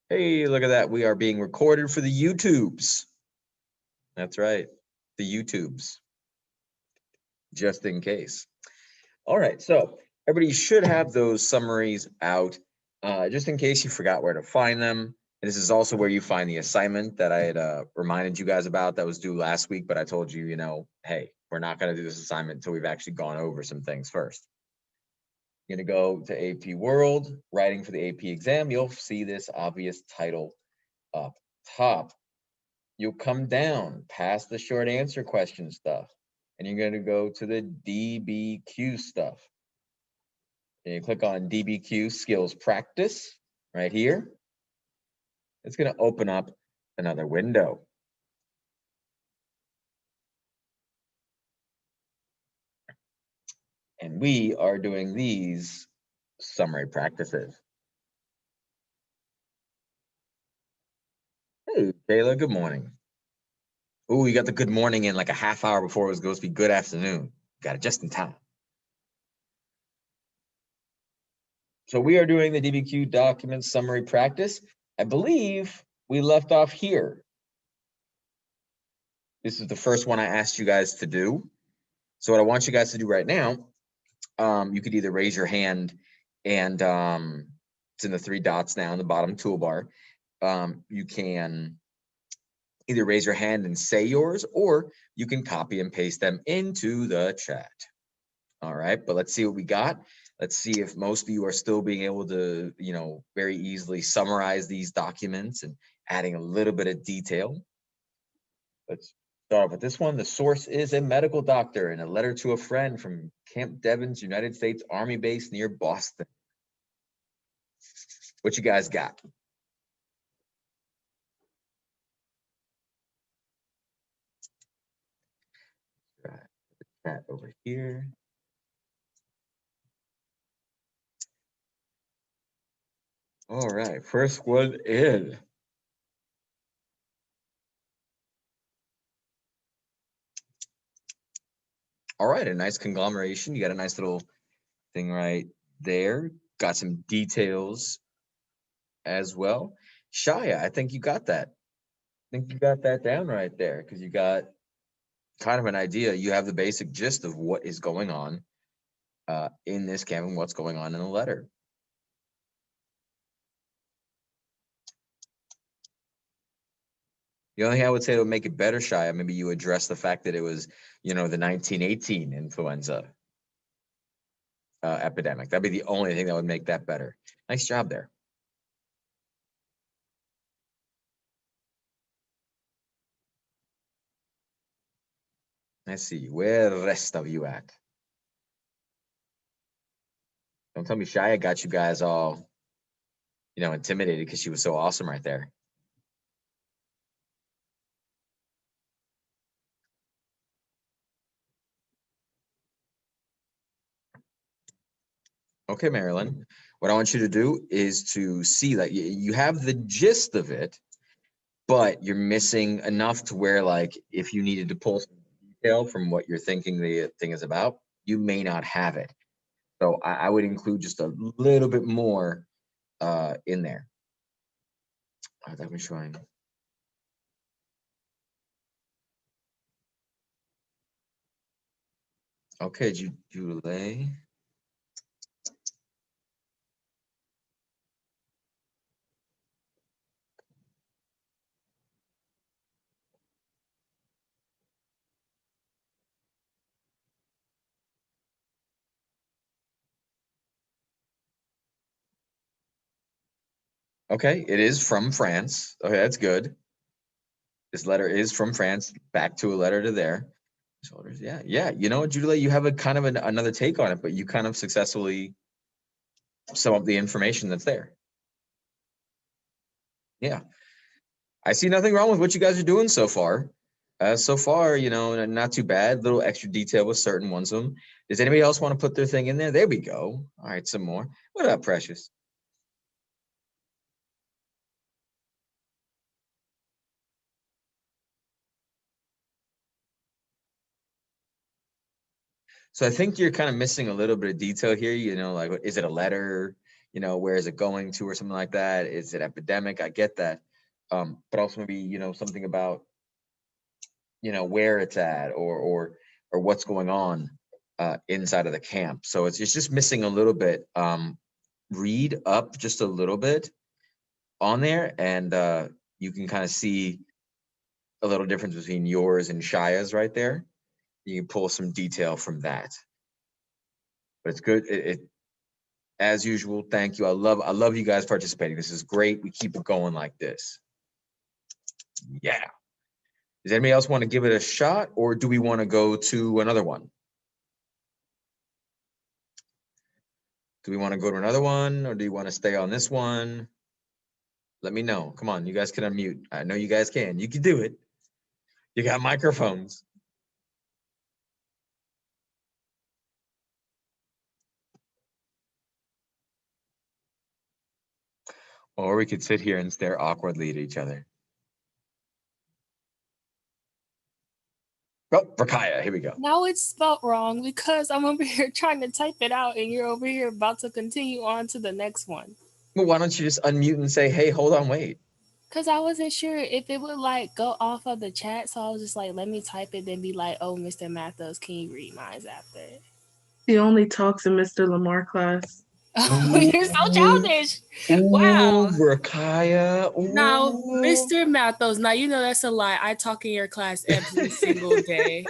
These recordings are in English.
Hey, look at that. We are being recorded for the YouTubes. That's right. The YouTubes, just in case. All right. So everybody should have those summaries out just in case you forgot where to find them. And this is also where you find the assignment that I had reminded you guys about that was due last week. But I told you, hey, we're not going to do this assignment until we've actually gone over some things first. You're going to go to AP World, writing for the AP exam. You'll see this obvious title up top. You'll come down past the short answer question stuff, and you're going to go to the DBQ stuff. And you click on DBQ Skills Practice right here. It's going to open up another window. And we are doing these summary practices. Hey, Kayla, good morning. Ooh, you got the good morning in like a half hour before it was supposed to be good afternoon. Got it just in time. So we are doing the DBQ document summary practice. I believe we left off here. This is the first one I asked you guys to do. So what I want you guys to do right now, you could either raise your hand and it's in the three dots now in the bottom toolbar. You can either raise your hand and say yours, or you can copy and paste them into the chat. All right, but let's see what we got. Let's see if most of you are still being able to, very easily summarize these documents and adding a little bit of detail. Let's start off with this one. The source is a medical doctor in a letter to a friend from Camp Devens, United States Army base near Boston. What you guys got? That over here. All right, first one is all right, a nice conglomeration. You got a nice little thing right there. Got some details as well. Shia, I think you got that. I think you got that down right there because you got kind of an idea. You have the basic gist of what is going on in this camp and what's going on in the letter. The only thing I would say that would make it better, Shia, maybe you address the fact that it was, the 1918 influenza epidemic. That'd be the only thing that would make that better. Nice job there. Let's see, where the rest of you at? Don't tell me Shia got you guys all, intimidated because she was so awesome right there. Okay, Marilyn, what I want you to do is to see that you have the gist of it, but you're missing enough to where, like, if you needed to pull some detail from what you're thinking the thing is about, you may not have it. So I would include just a little bit more in there. That was showing. Okay, Julie. Okay, it is from France. Okay, that's good. This letter is from France, back to a letter to there. Shoulders, yeah, yeah. You know what, Julie, you have a kind of another take on it, but you kind of successfully sum up the information that's there. Yeah, I see nothing wrong with what you guys are doing so far. So far, not too bad. Little extra detail with certain ones of them. Does anybody else want to put their thing in there? There we go. All right, some more. What up, Precious? So I think you're kind of missing a little bit of detail here. Like, is it a letter? you know, where is it going to or something like that? Is it epidemic? I get that. But also maybe, you know, something about, you know, where it's at or what's going on inside of the camp. So it's just missing a little bit. Read up just a little bit on there, and you can kind of see a little difference between yours and Shaya's right there. You can pull some detail from that. But it's good. As usual, thank you. I love you guys participating. This is great. We keep it going like this. Yeah. Does anybody else want to give it a shot, or do we want to go to another one? Do we want to go to another one, or do you want to stay on this one? Let me know. Come on, you guys can unmute. I know you guys can. You can do it. You got microphones. Or we could sit here and stare awkwardly at each other. Oh, Rakaya, here we go. Now it's spelled wrong because I'm over here trying to type it out and you're over here about to continue on to the next one. Well, why don't you just unmute and say, hey, hold on, wait. Because I wasn't sure if it would like go off of the chat. So I was just like, let me type it, then be like, oh, Mr. Mathos, can you read mine after? He only talks in Mr. Lamar class. Oh, you're so childish. Wow. Rakaya. Now, Mr. Mathos, now you know that's a lie. I talk in your class every single day.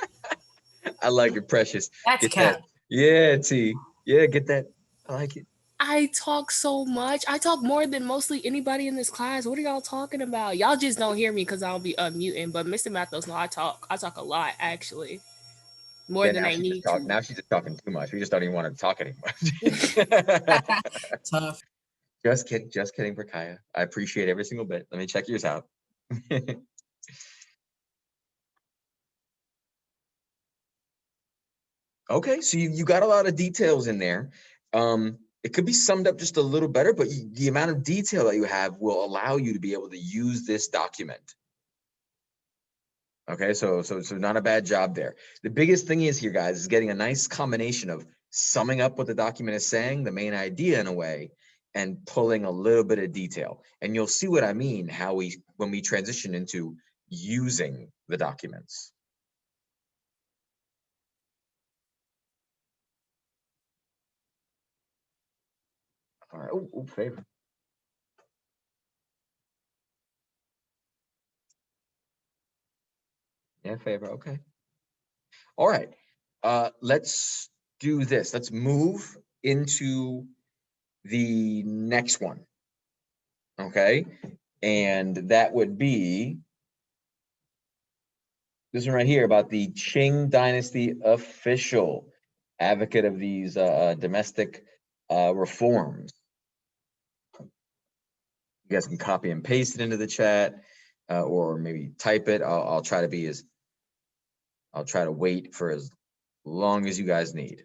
I like it, Precious. That's Get cap. that. Yeah, T. Yeah, get that. I like it. I talk so much. I talk more than mostly anybody in this class. What are y'all talking about? Y'all just don't hear me because I'll be unmuting. But Mr. Mathos, no, I talk. I talk a lot, actually. More Yeah, than now I she's just need talking. to. Now she's just talking too much. We just don't even want to talk anymore. Tough. Just kidding, Rakaya. I appreciate every single bit. Let me check yours out. Okay, so you got a lot of details in there. It could be summed up just a little better, but the amount of detail that you have will allow you to be able to use this document. Okay, so not a bad job there. The biggest thing is here, guys, is getting a nice combination of summing up what the document is saying, the main idea in a way, and pulling a little bit of detail. And you'll see what I mean, when we transition into using the documents. All right. Oh, favor. Yeah, favor. Okay. All right. Let's do this. Let's move into the next one. Okay. And that would be this one right here about the Qing Dynasty official, advocate of these domestic reforms. You guys can copy and paste it into the chat, or maybe type it. I'll try to wait for as long as you guys need.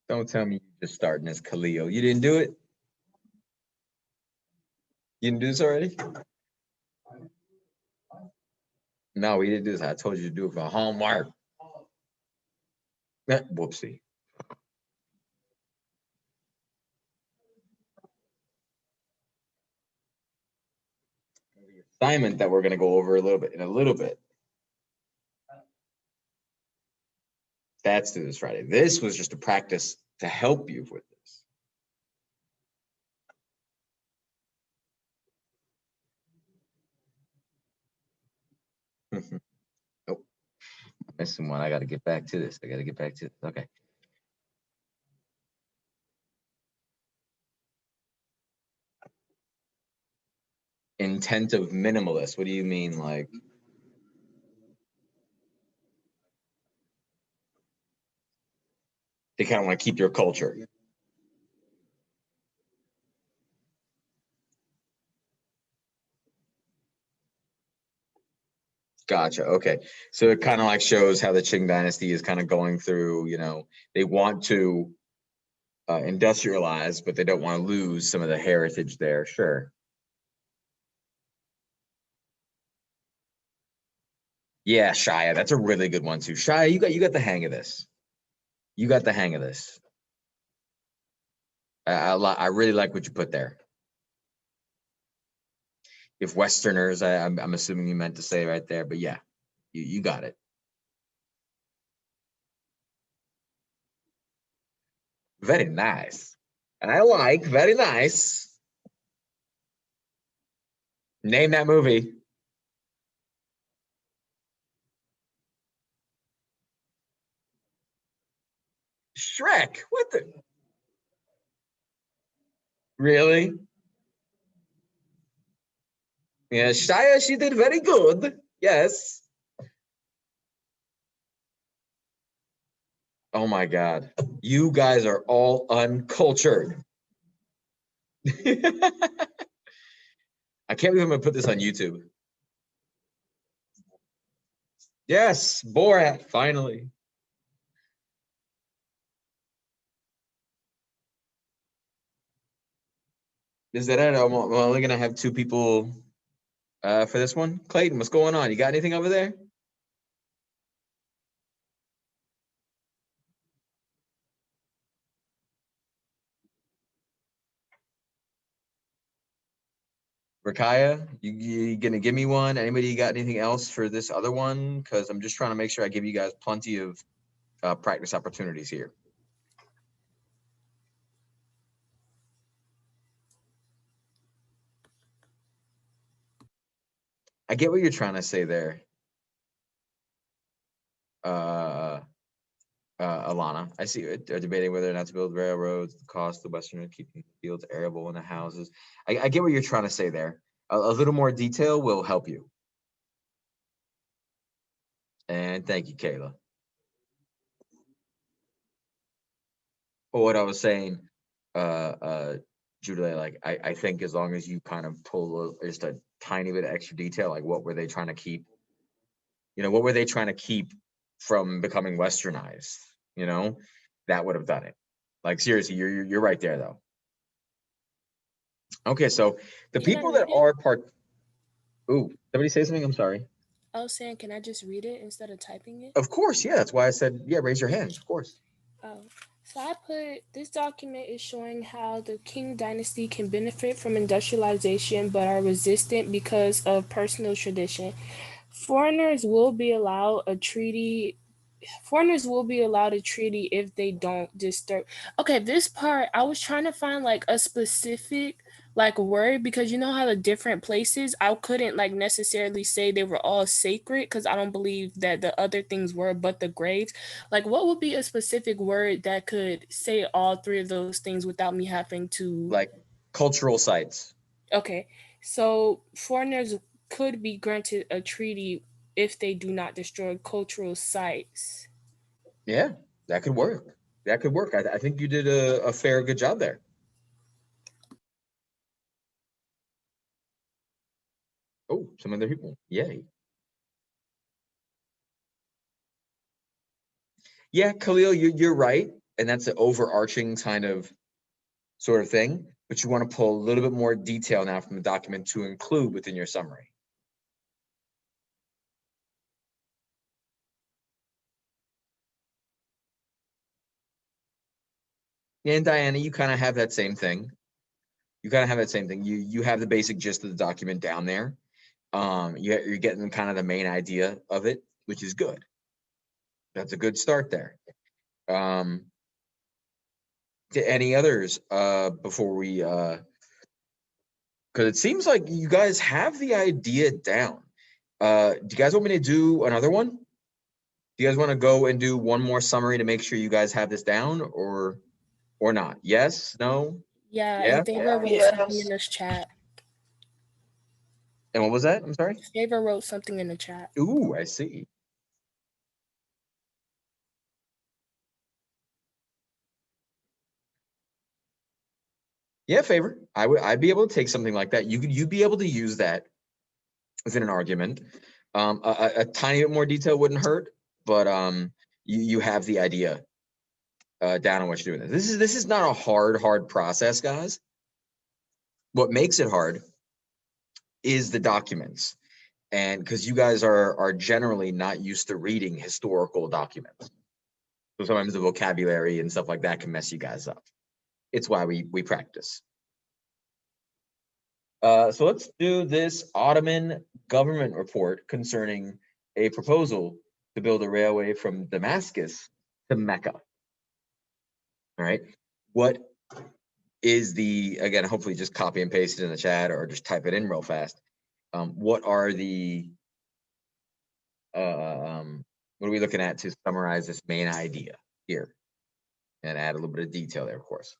Don't tell me you're just starting as Khalil. You didn't do it? You didn't do this already? No, we didn't do this. I told you to do it for homework. Whoopsie. The assignment that we're going to go over in a little bit. That's due this Friday. This was just a practice to help you with this. Oh, missing one. I got to get back to this. Okay. Intent of minimalist. What do you mean? Like, they kind of want to keep your culture. Gotcha. Okay. So it kind of like shows how the Qing dynasty is kind of going through, you know, they want to industrialize, but they don't want to lose some of the heritage there. Sure. Yeah, Shia, that's a really good one too. Shia, you got the hang of this. You got the hang of this. I really like what you put there. If Westerners, I'm assuming you meant to say right there, but yeah, you got it. Very nice. And I like very nice. Name that movie. Shrek. What the? Really? Yeah, Shia, she did very good. Yes. Oh my God. You guys are all uncultured. I can't believe I'm gonna put this on YouTube. Yes, Borat, finally. Is that it? I'm only gonna have two people for this one. Clayton, what's going on? You got anything over there? Rakaya, you gonna give me one? Anybody got anything else for this other one? Because I'm just trying to make sure I give you guys plenty of practice opportunities here. I get what you're trying to say there, Alana. I see it. They're debating whether or not to build railroads, the cost of Westerners keeping fields arable in the houses. I get what you're trying to say there. A little more detail will help you. And thank you, Kayla. But what I was saying, Judah, like I think as long as you kind of pull just a tiny bit of extra detail, like what were they trying to keep? You know, what were they trying to keep from becoming westernized? You know, that would have done it. Like seriously, you're right there though. Okay, so the Can I people that read it? are part. Ooh, somebody say something. I'm sorry. I was saying, can I just read it instead of typing it? Of course, yeah. That's why I said, yeah. Raise your hand. Of course. Oh, so I put this document is showing how the Qing dynasty can benefit from industrialization but are resistant because of personal tradition. Foreigners will be allowed a treaty. Foreigners will be allowed a treaty if they don't disturb. Okay, this part I was trying to find like a specific like word because you know how the different places I couldn't like necessarily say they were all sacred because I don't believe that the other things were, but the graves. Like, what would be a specific word that could say all three of those things without me having to? Like cultural sites. Okay, so foreigners could be granted a treaty if they do not destroy cultural sites. Yeah, that could work. That could work. I think you did a fair, good job there. Oh, some other people. Yay. Yeah, Khalil, you're right. And that's an overarching kind of sort of thing. But you want to pull a little bit more detail now from the document to include within your summary. And Diana, you kind of have that same thing. You kind of have that same thing. You have the basic gist of the document down there. You're getting kind of the main idea of it, which is good. That's a good start there. Any others before we because it seems like you guys have the idea down. Do you guys want me to do another one? Do you guys want to go and do one more summary to make sure you guys have this down or not? Yes, no, Yeah, yeah. and Favor wrote something in this chat. And what was that? I'm sorry. Favor wrote something in the chat. Ooh, I see. Yeah, Favor. I'd be able to take something like that. You'd be able to use that within an argument. A tiny bit more detail wouldn't hurt, but you have the idea down on what you're doing. This is not a hard process, guys. What makes it hard is the documents, and because you guys are generally not used to reading historical documents, so sometimes the vocabulary and stuff like that can mess you guys up. It's why we practice. So let's do this Ottoman government report concerning a proposal to build a railway from Damascus to Mecca. All right. What is the, again, hopefully just copy and paste it in the chat or just type it in real fast. What are the, what are we looking at to summarize this main idea here? And add a little bit of detail there, of course.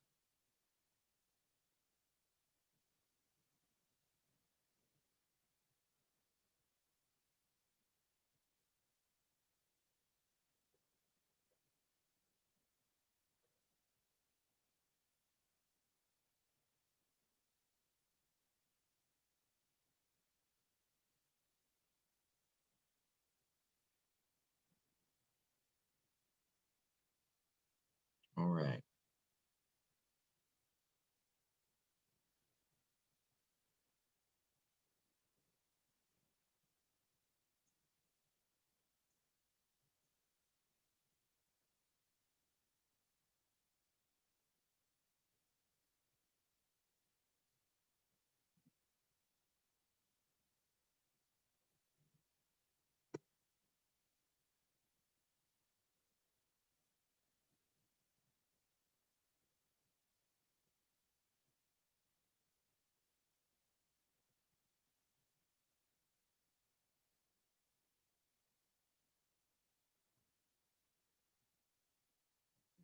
All right.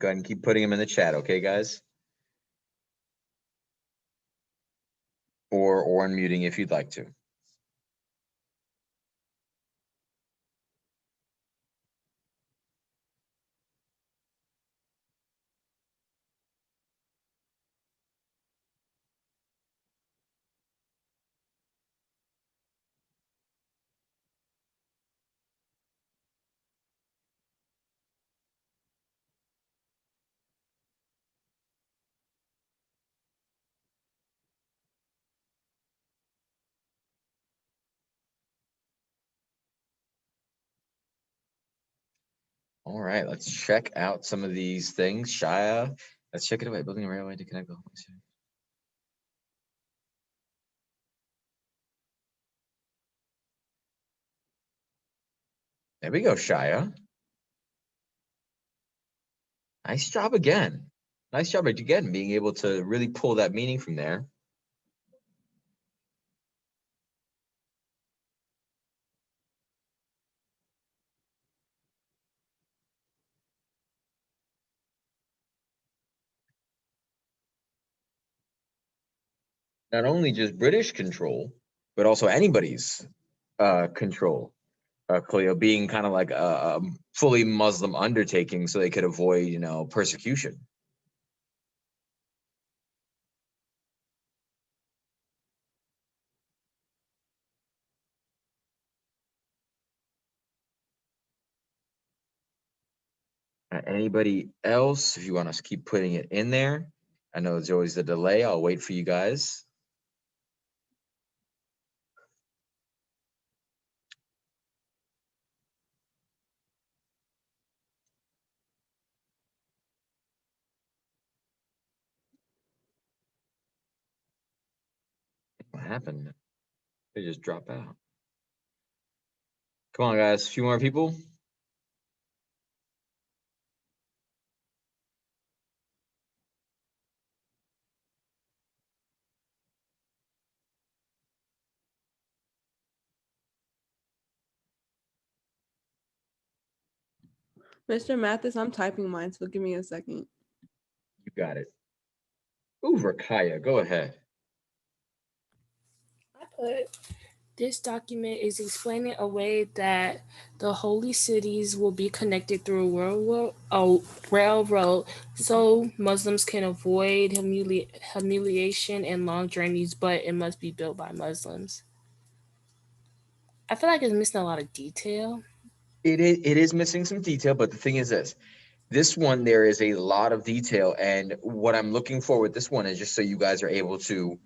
Go ahead and keep putting them in the chat, okay, guys? Or unmuting if you'd like to. All right, let's check out some of these things. Shia, let's check it away. Building a railway to connect the whole city. There we go, Shia. Nice job again. Nice job again, being able to really pull that meaning from there. Not only just British control, but also anybody's control. Cleo, being kind of like a fully Muslim undertaking so they could avoid, you know, persecution. Anybody else, if you want to keep putting it in there? I know there's always a delay. I'll wait for you guys. What happened? They just drop out. Come on, guys. A few more people. Mr. Mathis, I'm typing mine, so give me a second. You got it. Ooh, Rakaya, go ahead. I put this document is explaining a way that the holy cities will be connected through a railroad so Muslims can avoid humiliation and long journeys, but it must be built by Muslims. I feel like it's missing a lot of detail. It is missing some detail, but the thing is this one, there is a lot of detail. And what I'm looking for with this one is just so you guys are able to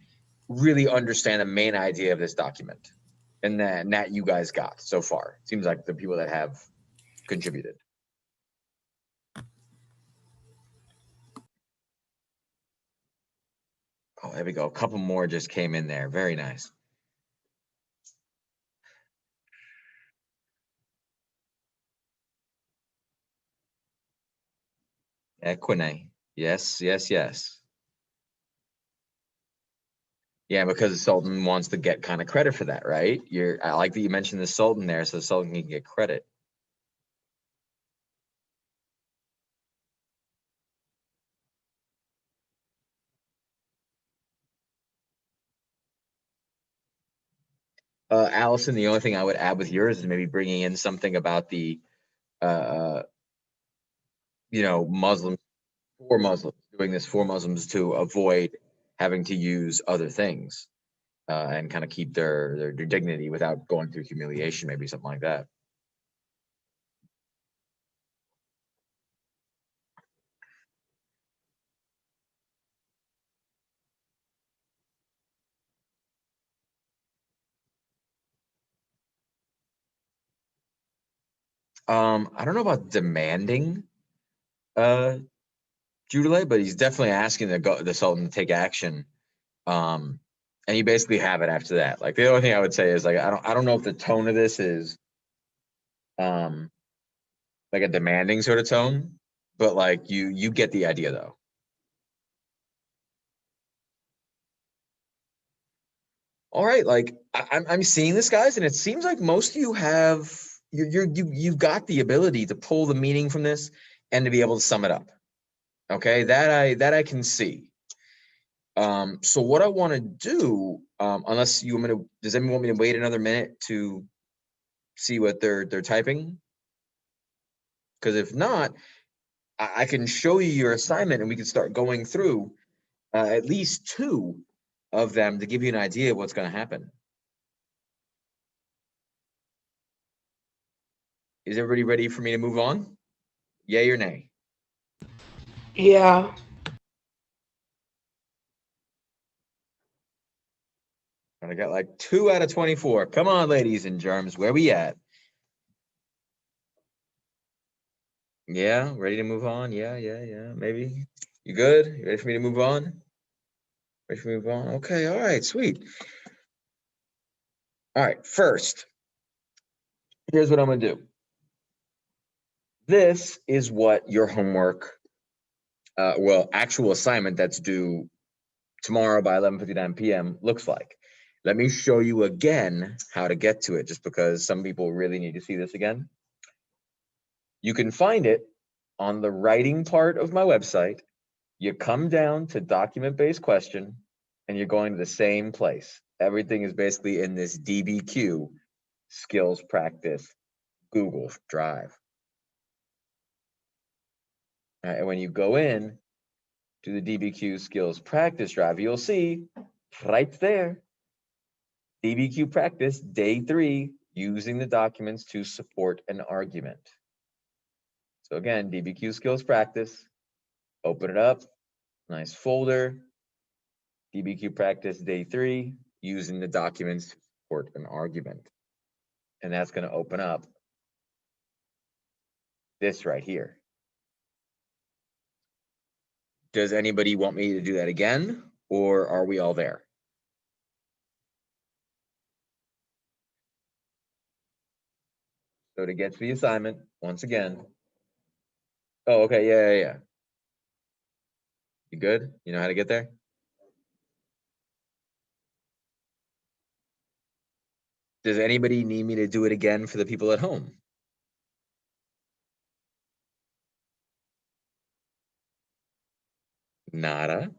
really understand the main idea of this document. And that you guys got so far. Seems like the people that have contributed. Oh, there we go. A couple more just came in there. Very nice. Equine. Yes, yes, yes. Yeah, because the Sultan wants to get kind of credit for that, right? I like that you mentioned the Sultan there, so the Sultan can get credit. Allison, the only thing I would add with yours is maybe bringing in something about the, Muslims, for Muslims, doing this for Muslims to avoid having to use other things and kind of keep their dignity without going through humiliation, maybe something like that. I don't know about demanding Judelay, but he's definitely asking the Sultan to take action. And you basically have it after that. Like the only thing I would say is like I don't know if the tone of this is like a demanding sort of tone, but like you get the idea though. All right, like I'm seeing this, guys, and it seems like most of you have you've got the ability to pull the meaning from this and to be able to sum it up. Okay, that I can see. So what I want to do, unless you want me to, does anyone want me to wait another minute to see what they're typing? Because if not, I can show you your assignment and we can start going through at least two of them to give you an idea of what's going to happen. Is everybody ready for me to move on? Yay or nay? Yeah. I got like 2 out of 24. Come on, ladies and germs, where we at? Yeah, ready to move on? Yeah, maybe. You good? You ready for me to move on? Ready for me to move on? Okay, all right, sweet. All right, first, here's what I'm gonna do. This is what your homework, actual assignment that's due tomorrow by 11:59 p.m. looks like. Let me show you again how to get to it, just because some people really need to see this again. You can find it on the writing part of my website. You come down to document-based question, and you're going to the same place. Everything is basically in this DBQ skills practice Google Drive. All right, and when you go in to the DBQ skills practice drive, you'll see right there, DBQ practice day 3, using the documents to support an argument. So again, DBQ skills practice, open it up, nice folder, DBQ practice day 3, using the documents to support an argument. And that's going to open up this right here. Does anybody want me to do that again, or are we all there? So to get to the assignment, once again. Oh, okay, yeah. You good? You know how to get there? Does anybody need me to do it again for the people at home? Nada?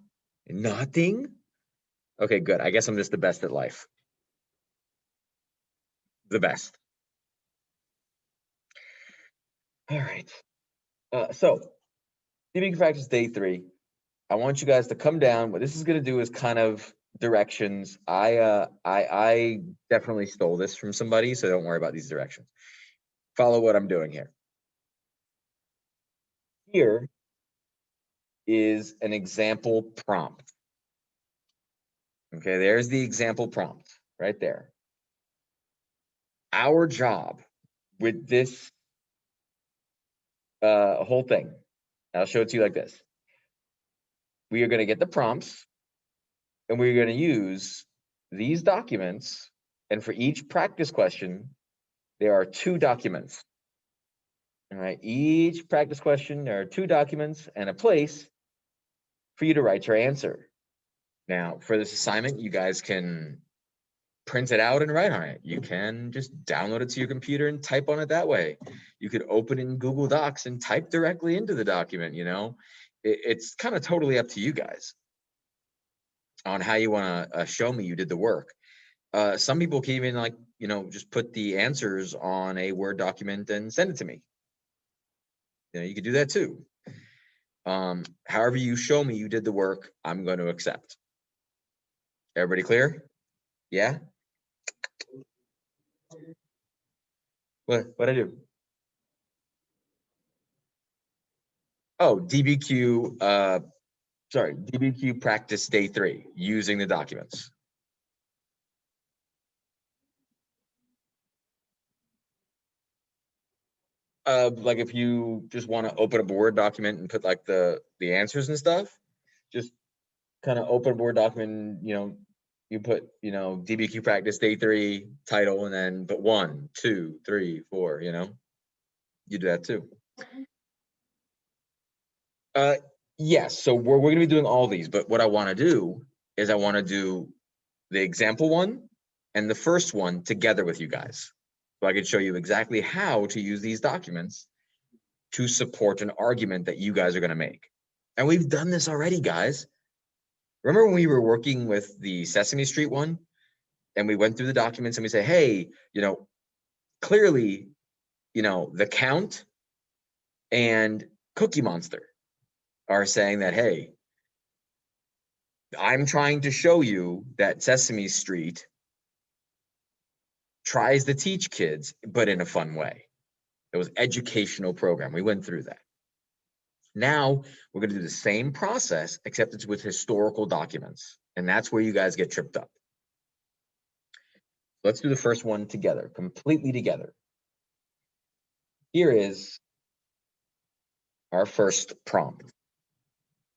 Nothing? Okay, good. I guess I'm just the best at life. The best. All right. So, DBQ practice day 3. I want you guys to come down. What this is going to do is kind of directions. I definitely stole this from somebody, so don't worry about these directions. Follow what I'm doing here. Here is an example prompt. Okay, there's the example prompt right there. Our job with this whole thing, I'll show it to you like this. We are going to get the prompts and we're going to use these documents. And for each practice question, there are 2 documents. All right, each practice question, there are 2 documents and a place for you to write your answer. Now, for this assignment, you guys can print it out and write on it. You can just download it to your computer and type on it that way. You could open it in Google Docs and type directly into the document, you know. It's kind of totally up to you guys on how you want to show me you did the work. Some people can even, like, you know, just put the answers on a Word document and send it to me. You know, you could do that too. However you show me you did the work, I'm going to accept. Everybody clear? Yeah? What I do? Oh, DBQ, DBQ Practice Day 3, using the documents. Like if you just want to open up a Word document and put like the answers and stuff, just kind of open a Word document, you know, you put, you know, DBQ Practice Day 3 title and then put 1, 2, 3, 4, you know, you do that too. Yes, so we're going to be doing all these, but what I want to do is I want to do the example one and the first one together with you guys. So I could show you exactly how to use these documents to support an argument that you guys are going to make. And we've done this already, guys. Remember when we were working with the Sesame Street one and we went through the documents and we say, hey, you know, clearly, you know, the Count and Cookie Monster are saying that, hey, I'm trying to show you that Sesame Street tries to teach kids, but in a fun way. It was educational program. We went through that. Now we're going to do the same process, except it's with historical documents. And that's where you guys get tripped up. Let's do the first one together, completely together. Here is our first prompt.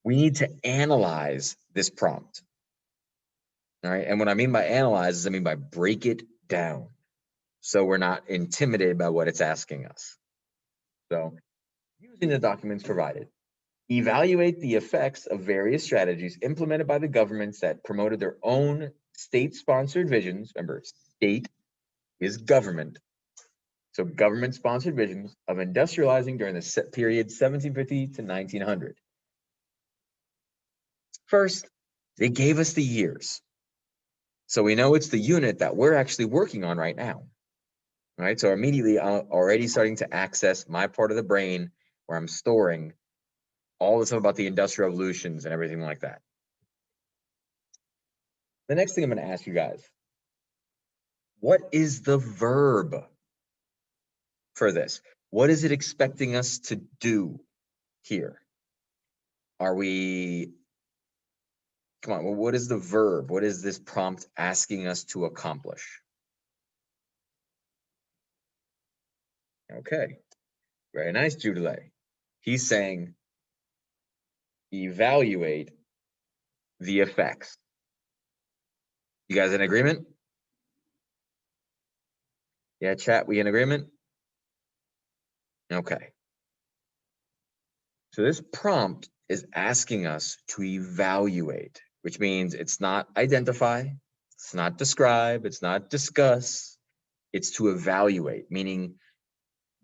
We need to analyze this prompt. All right. And what I mean by analyze is I mean by break it down, so we're not intimidated by what it's asking us. So using the documents provided, evaluate the effects of various strategies implemented by the governments that promoted their own state-sponsored visions. Remember, state is government. So government-sponsored visions of industrializing during the period 1750 to 1900. First, they gave us the years. So we know it's the unit that we're actually working on right now. All right, so immediately I'm already starting to access my part of the brain where I'm storing all the stuff about the industrial revolutions and everything like that. The next thing I'm going to ask you guys, what is the verb for this? What is it expecting us to do here? Are we, come on, well, what is the verb? What is this prompt asking us to accomplish? Okay, very nice, Judelay. He's saying, evaluate the effects. You guys in agreement? Yeah, chat, we in agreement? Okay. So this prompt is asking us to evaluate, which means it's not identify, it's not describe, it's not discuss, it's to evaluate, meaning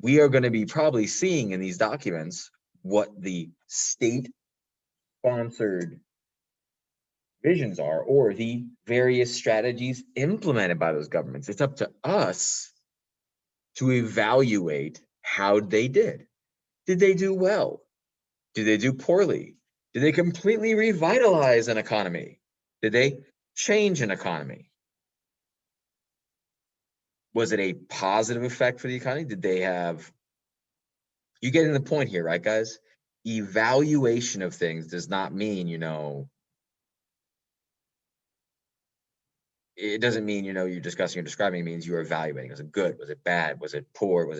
we are going to be probably seeing in these documents what the state-sponsored visions are, or the various strategies implemented by those governments. It's up to us to evaluate how they did. Did they do well? Did they do poorly? Did they completely revitalize an economy? Did they change an economy? Was it a positive effect for the economy? Did they have, you getting the point here, right, guys? Evaluation of things does not mean, it doesn't mean, you're discussing or describing. It means you're evaluating. Was it good? Was it bad? Was it poor?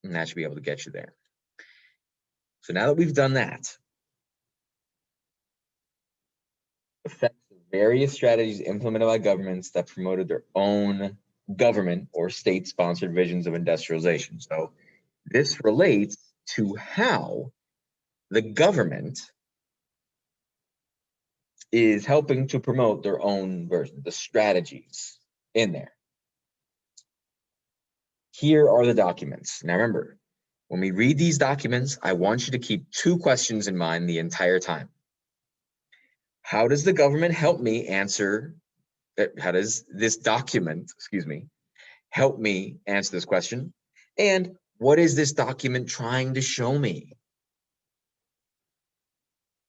And that should be able to get you there. So now that we've done that, effects of various strategies implemented by governments that promoted their own government or state-sponsored visions of industrialization. So this relates to how the government is helping to promote their own version, the strategies in there. Here are the documents. Now remember, when we read these documents, I want you to keep two questions in mind the entire time. How does the government help me answer, how does this document, help me answer this question? And what is this document trying to show me?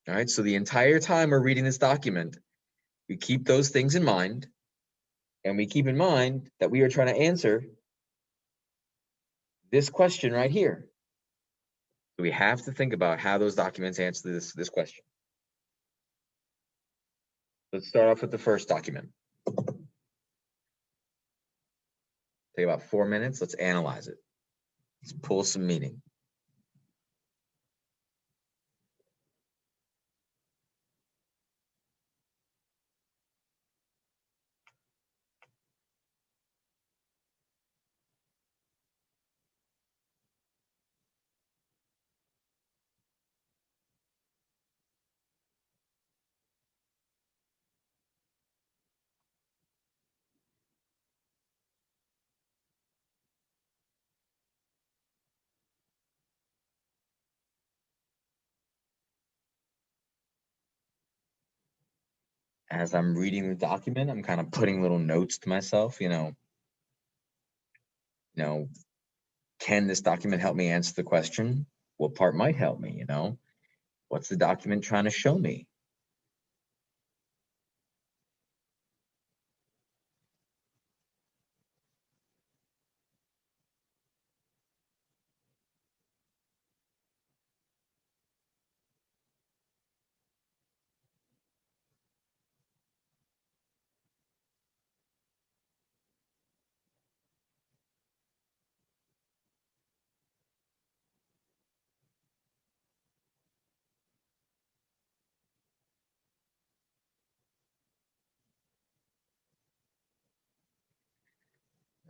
All right, so the entire time we're reading this document, we keep those things in mind, and we keep in mind that we are trying to answer this question right here. So we have to think about how those documents answer this question. Let's start off with the first document. Take about 4 minutes. Let's analyze it. Let's pull some meaning. As I'm reading the document, I'm kind of putting little notes to myself, can this document help me answer the question? What part might help me, What's the document trying to show me?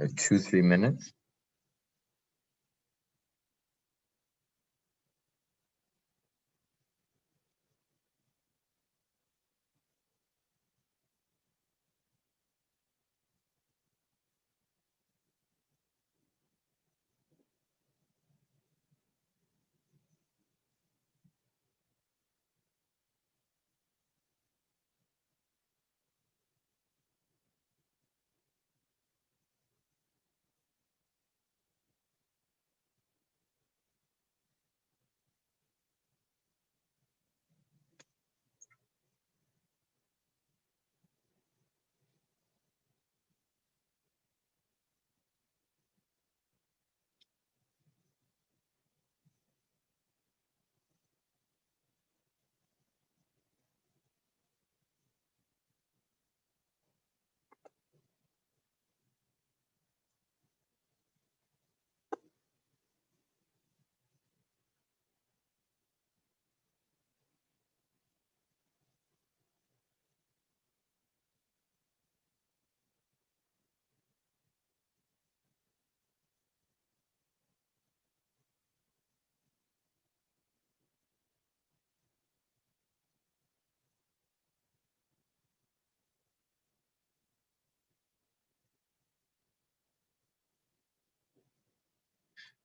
Or 2-3 minutes.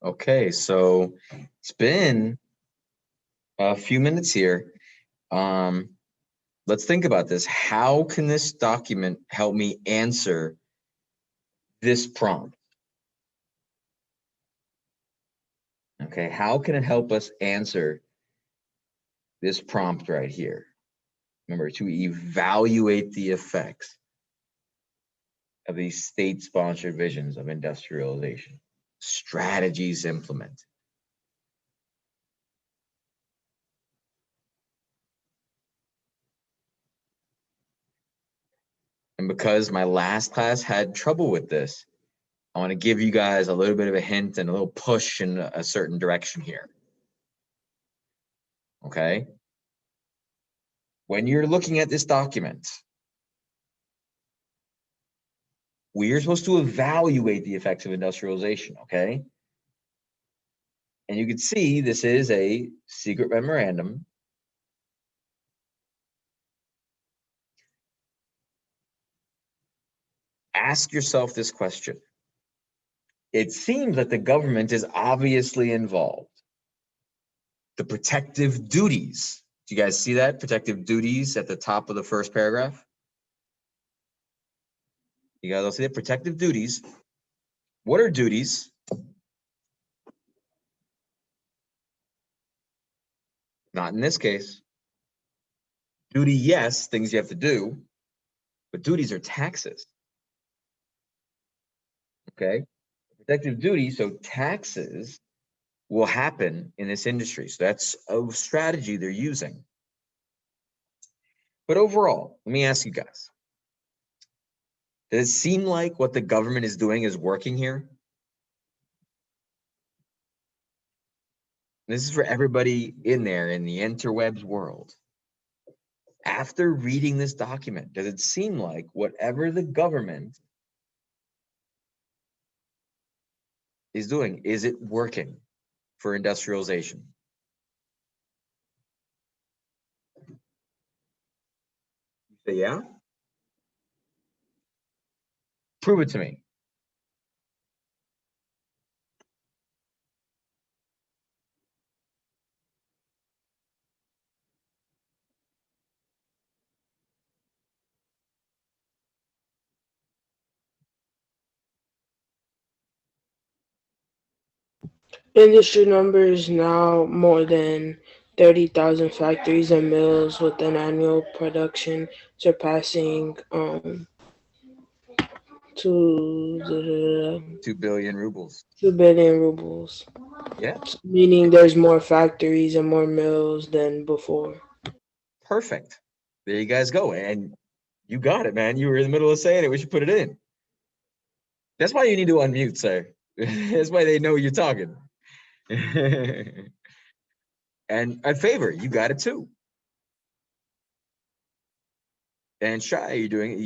Okay, so it's been a few minutes here. Let's think about this. How can this document help me answer this prompt? Okay, how can it help us answer this prompt right here? Remember, to evaluate the effects of these state-sponsored visions of industrialization, strategies implemented. And because my last class had trouble with this, I want to give you guys a little bit of a hint and a little push in a certain direction here. Okay? When you're looking at this document, we are supposed to evaluate the effects of industrialization, okay? And you can see this is a secret memorandum. Ask yourself this question. It seems that the government is obviously involved. The protective duties. Do you guys see that? Protective duties at the top of the first paragraph. You guys all see that? Protective duties. What are duties? Not in this case. Duty, yes, things you have to do, but duties are taxes. Okay? Protective duty, so taxes will happen in this industry. So that's a strategy they're using. But overall, let me ask you guys, does it seem like what the government is doing is working here? This is for everybody in there in the interwebs world. After reading this document, does it seem like whatever the government is doing, is it working for industrialization? You say yeah? Prove it to me. Industry numbers now more than 30,000 factories and mills with an annual production surpassing 2 billion rubles. 2 billion rubles, Yeah, meaning there's more factories and more mills than before. perfect. There you guys go. And you got it, man. You were in the middle of saying it. We should put it in. That's why you need to unmute, sir. That's why they know you're talking. And a favor, you got it too. And Shy, you're doing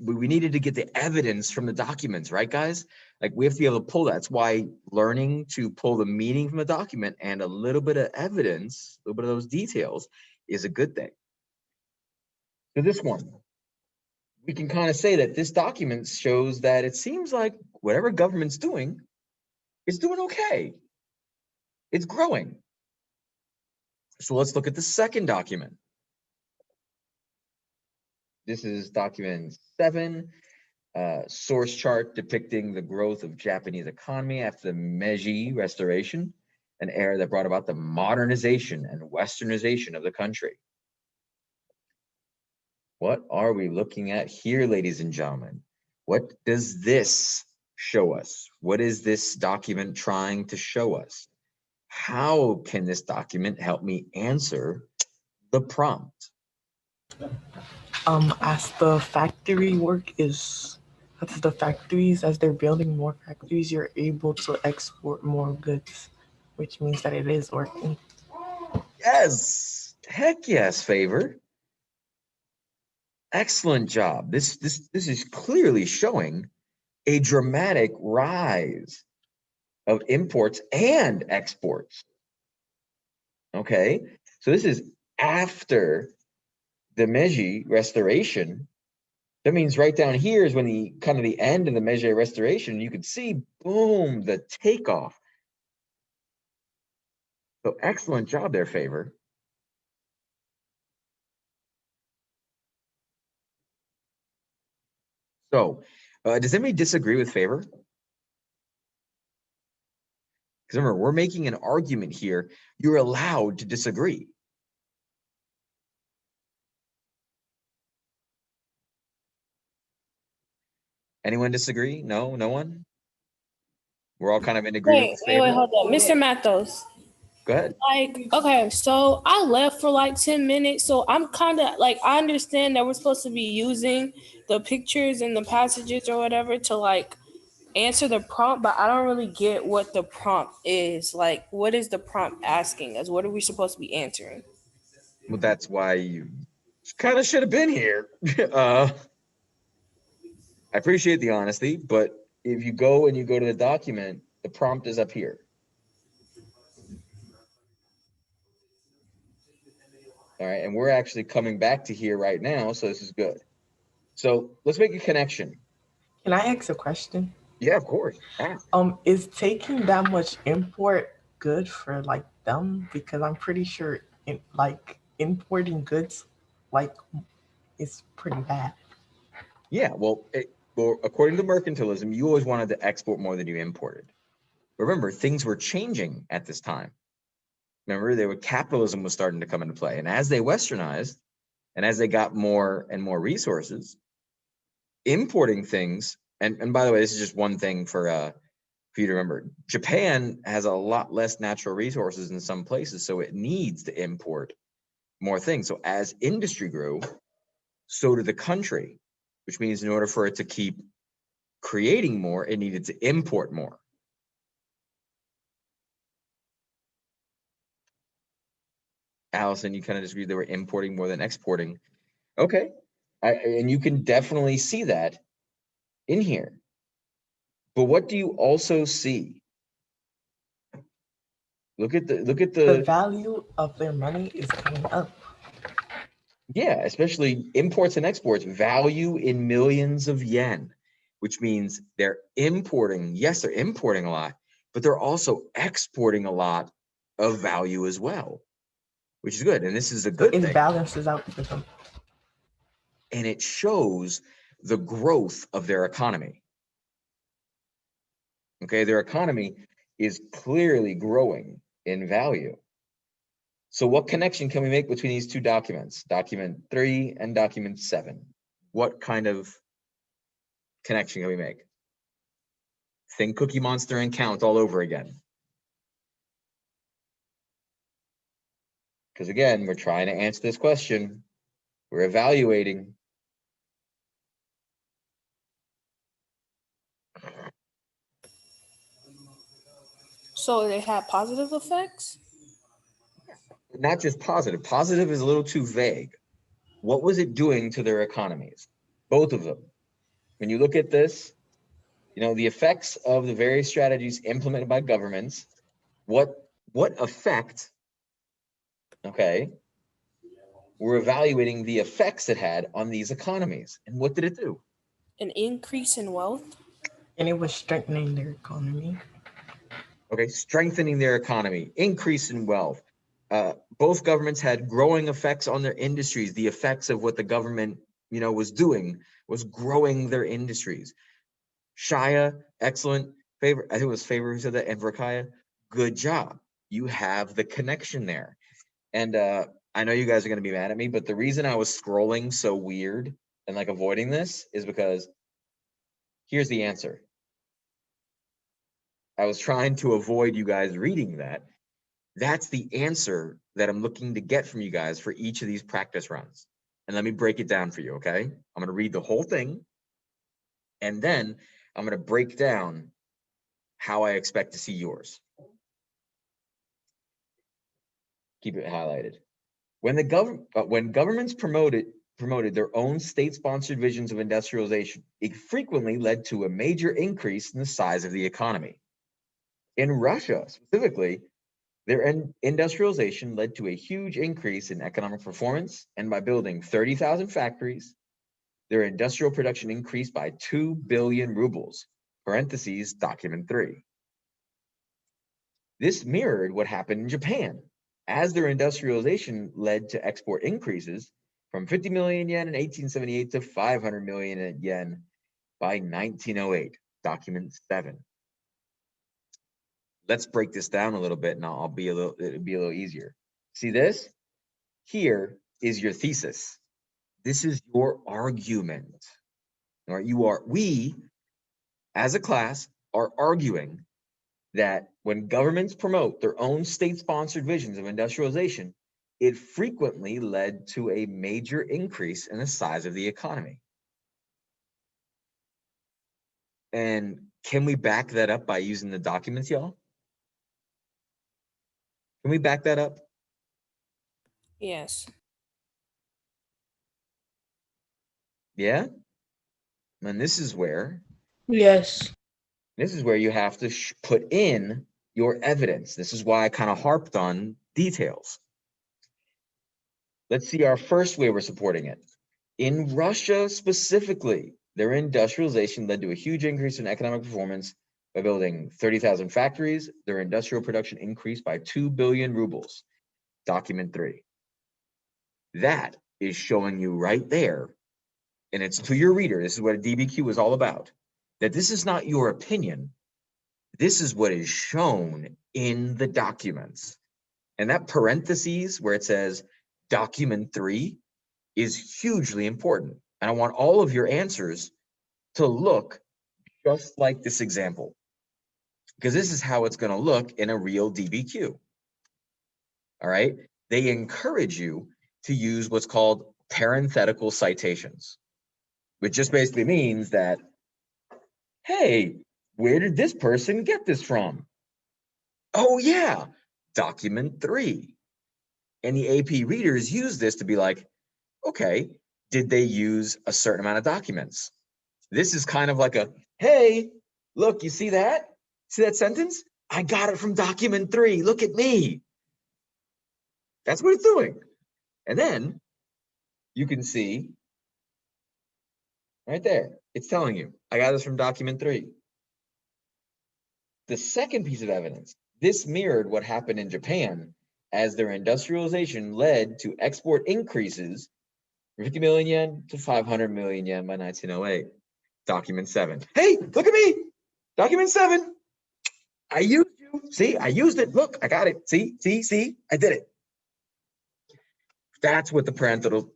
we needed to get the evidence from the documents, right, guys? Like we have to be able to pull that. That's why learning to pull the meaning from a document and a little bit of evidence, a little bit of those details is a good thing. So this one, we can kind of say that this document shows that it seems like whatever government's doing, it's doing okay. It's growing. So let's look at the second document. This is document 7, source chart depicting the growth of Japanese economy after the Meiji Restoration, an era that brought about the modernization and westernization of the country. What are we looking at here, ladies and gentlemen? What does this show us? What is this document trying to show us? How can this document help me answer the prompt? As the factory work is, as the factories, as they're building more factories, you're able to export more goods, which means that it is working. Yes, heck yes, Favor. Excellent job. This is clearly showing a dramatic rise of imports and exports. Okay, so this is after the Meiji Restoration. That means right down here is when the kind of the end of the Meiji Restoration. You could see, boom, the takeoff. So excellent job there, Favor. So, does anybody disagree with Favor? Because remember, we're making an argument here. You're allowed to disagree. Anyone disagree? No, no one? We're all kind of in agreement. Wait, hold up. Mr. Mathos. Go ahead. Like, okay, so I left for like 10 minutes. So I'm kind of like, I understand that we're supposed to be using the pictures and the passages or whatever to like answer the prompt, but I don't really get what the prompt is. Like, what is the prompt asking us? What are we supposed to be answering? Well, that's why you kind of should have been here. I appreciate the honesty, but if you go and you go to the document, the prompt is up here. All right, and we're actually coming back to here right now, so this is good. So let's make a connection. Can I ask a question? Yeah, of course. Ask. Is taking that much import good for like them? Because I'm pretty sure importing goods like is pretty bad. Yeah, well, according to mercantilism, you always wanted to export more than you imported. Remember, things were changing at this time. Remember, capitalism was starting to come into play. And as they westernized, and as they got more and more resources, importing things, and by the way, this is just one thing for you to remember. Japan has a lot less natural resources in some places, so it needs to import more things. So as industry grew, so did the country, which means in order for it to keep creating more, it needed to import more. Allison, you kind of disagreed they were importing more than exporting. Okay, and you can definitely see that in here. But what do you also see? Look at The value of their money is going up. Yeah, especially imports and exports, value in millions of yen, which means they're importing. Yes, they're importing a lot, but they're also exporting a lot of value as well, which is good. And this is a good It thing. balances out for them. And it shows the growth of their economy. Okay, their economy is clearly growing in value. So what connection can we make between these two documents, document 3 and document 7? What kind of connection can we make? Think Cookie Monster and count all over again. Because again, we're trying to answer this question. We're evaluating. So they have positive effects? Not just positive. Positive is a little too vague. What was it doing to their economies? Both of them. When you look at this, you know, the effects of the various strategies implemented by governments, what effect, okay, we're evaluating the effects it had on these economies. And what did it do? An increase in wealth? And it was strengthening their economy. Okay, strengthening their economy, increase in wealth. Both governments had growing effects on their industries. The effects of what the government, you know, was doing was growing their industries. Shia, excellent. Favor, I think it was Favor who said that, and Verkaya, good job. You have the connection there. And I know you guys are going to be mad at me, but the reason I was scrolling so weird and like avoiding this is because here's the answer. I was trying to avoid you guys reading that. That's the answer that I'm looking to get from you guys for each of these practice runs. And let me break it down for you, okay? I'm going to read the whole thing, and then I'm going to break down how I expect to see yours. Keep it highlighted. When governments promoted their own state-sponsored visions of industrialization, it frequently led to a major increase in the size of the economy. In Russia, specifically, their industrialization led to a huge increase in economic performance, and by building 30,000 factories, their industrial production increased by 2 billion rubles, parentheses, document 3. This mirrored what happened in Japan, as their industrialization led to export increases from 50 million yen in 1878 to 500 million yen by 1908, document 7. Let's break this down a little bit, and it'll be a little easier. See this? Here is your thesis. This is your argument. All right, we as a class, are arguing that when governments promote their own state-sponsored visions of industrialization, it frequently led to a major increase in the size of the economy. And can we back that up by using the documents, y'all? Can we back that up? Yes. Yeah? And this is where Yes. you have to put in your evidence. This is why I kind of harped on details. Let's see our first way we're supporting it. In Russia specifically, their industrialization led to a huge increase in economic performance. By building 30,000 factories, their industrial production increased by 2 billion rubles. Document 3. That is showing you right there, and it's to your reader, this is what a DBQ is all about, that this is not your opinion. This is what is shown in the documents. And that parentheses where it says document 3 is hugely important. And I want all of your answers to look just like this example, because this is how it's going to look in a real DBQ. All right. They encourage you to use what's called parenthetical citations, which just basically means that, hey, where did this person get this from? Oh, yeah, document 3. And the AP readers use this to be like, okay, did they use a certain amount of documents? This is kind of like a, hey, look, you see that? See that sentence? I got it from document 3. Look at me. That's what it's doing. And then you can see right there, it's telling you, I got this from document 3. The second piece of evidence, this mirrored what happened in Japan as their industrialization led to export increases from 50 million yen to 500 million yen by 1908. Document 7. Hey, look at me. Document 7. I used you. See, I used it. Look, I got it. See, I did it. That's what the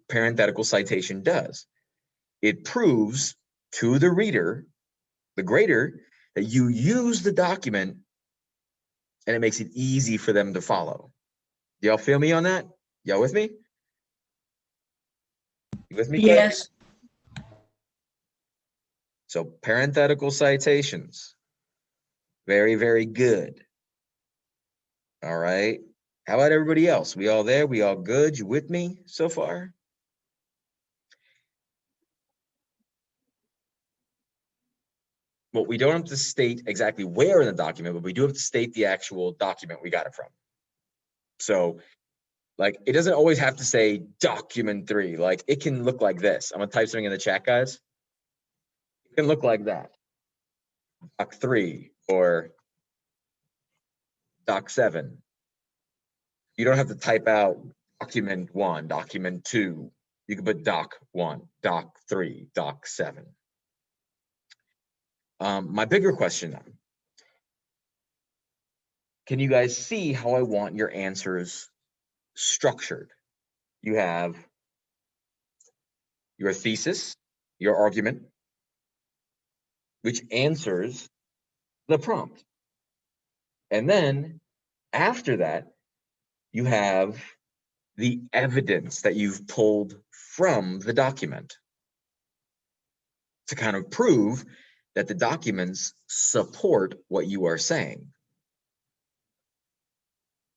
parenthetical citation does. It proves to the reader, the grader, that you use the document and it makes it easy for them to follow. Y'all feel me on that? Y'all with me? You with me, Claire? Yes. So parenthetical citations, very, very good. All right. How about everybody else? We all there? We all good? You with me so far? Well, we don't have to state exactly where in the document, but we do have to state the actual document we got it from. So, like, it doesn't always have to say document 3. Like, it can look like this. I'm gonna type something in the chat, guys. It can look like that. Doc 3 or Doc 7. You don't have to type out document 1, document 2. You can put Doc 1, Doc 3, Doc 7. My bigger question now, can you guys see how I want your answers structured? You have your thesis, your argument, which answers the prompt. And then after that, you have the evidence that you've pulled from the document to kind of prove that the documents support what you are saying.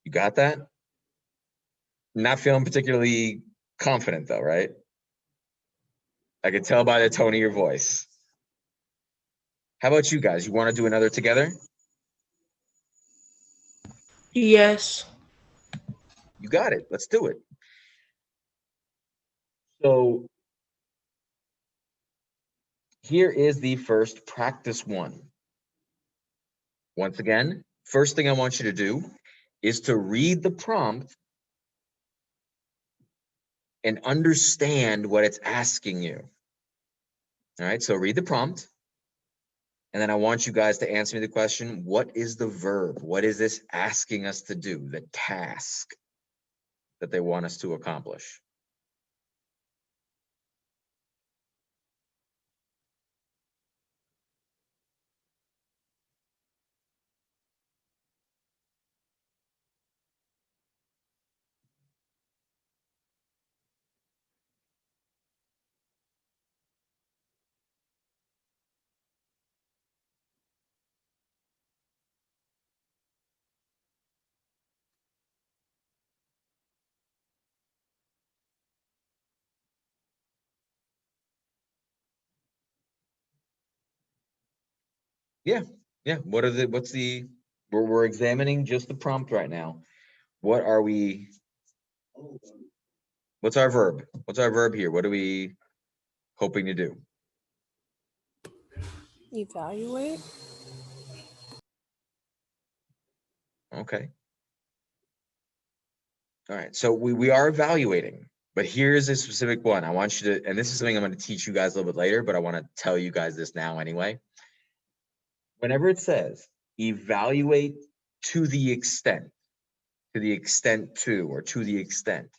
You got that? Not feeling particularly confident though, right? I could tell by the tone of your voice. How about you guys? You want to do another together? Yes. You got it. Let's do it. So here is the first practice one. Once again, first thing I want you to do is to read the prompt and understand what it's asking you. All right, so read the prompt. And then I want you guys to answer me the question, what is the verb? What is this asking us to do? The task that they want us to accomplish. Yeah. We're examining just the prompt right now. What's our verb? What's our verb here? What are we hoping to do? Evaluate. Okay. All right. So we are evaluating, but here's a specific one. I want you to, and this is something I'm going to teach you guys a little bit later, but I want to tell you guys this now anyway. Whenever it says evaluate to the extent to, or to the extent,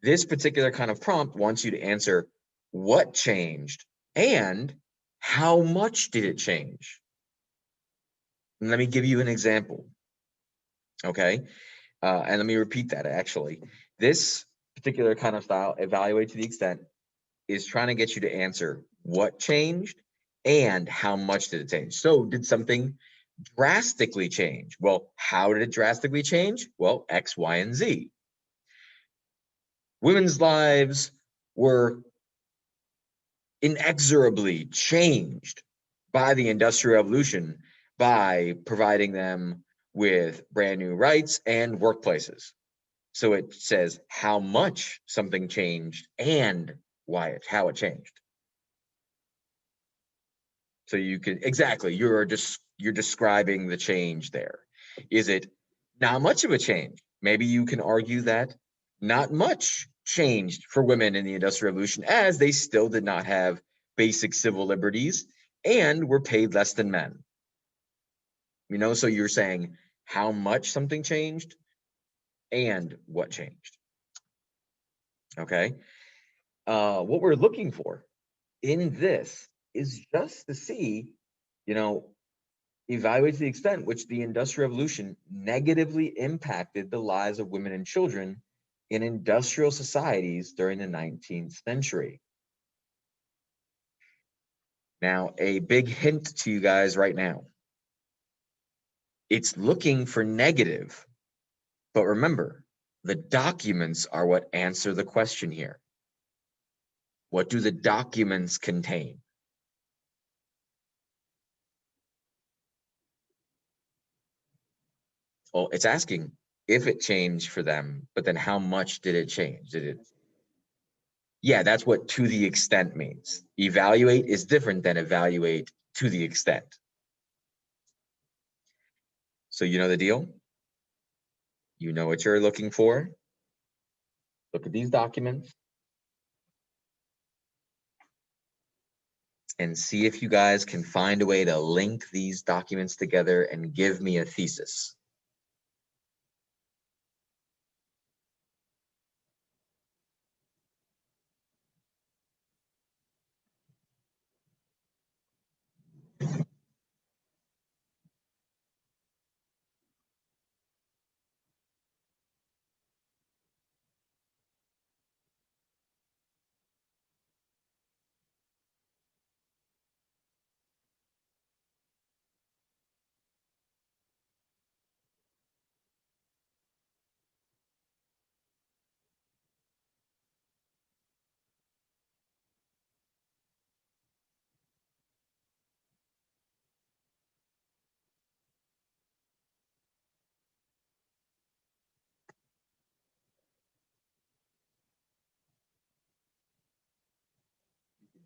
this particular kind of prompt wants you to answer what changed and how much did it change. And let me give you an example. Okay. And let me repeat that actually. This particular kind of style, evaluate to the extent, is trying to get you to answer what changed and how much did it change. So did something drastically change? Well, how did it drastically change? Well, X, Y, and Z. Women's lives were inexorably changed by the Industrial Revolution by providing them with brand new rights and workplaces. So it says how much something changed and how it changed. So you can, exactly, you're describing the change there. Is it not much of a change? Maybe you can argue that not much changed for women in the Industrial Revolution, as they still did not have basic civil liberties and were paid less than men. So you're saying how much something changed and what changed. Okay. What we're looking for in this is just to see, evaluate the extent which the Industrial Revolution negatively impacted the lives of women and children in industrial societies during the 19th century. Now, a big hint to you guys right now. It's looking for negative, but remember, the documents are what answer the question here. What do the documents contain? Well, it's asking if it changed for them, but then how much did it change? Yeah, that's what to the extent means. Evaluate is different than evaluate to the extent. So you know the deal? You know what you're looking for? Look at these documents and see if you guys can find a way to link these documents together and give me a thesis.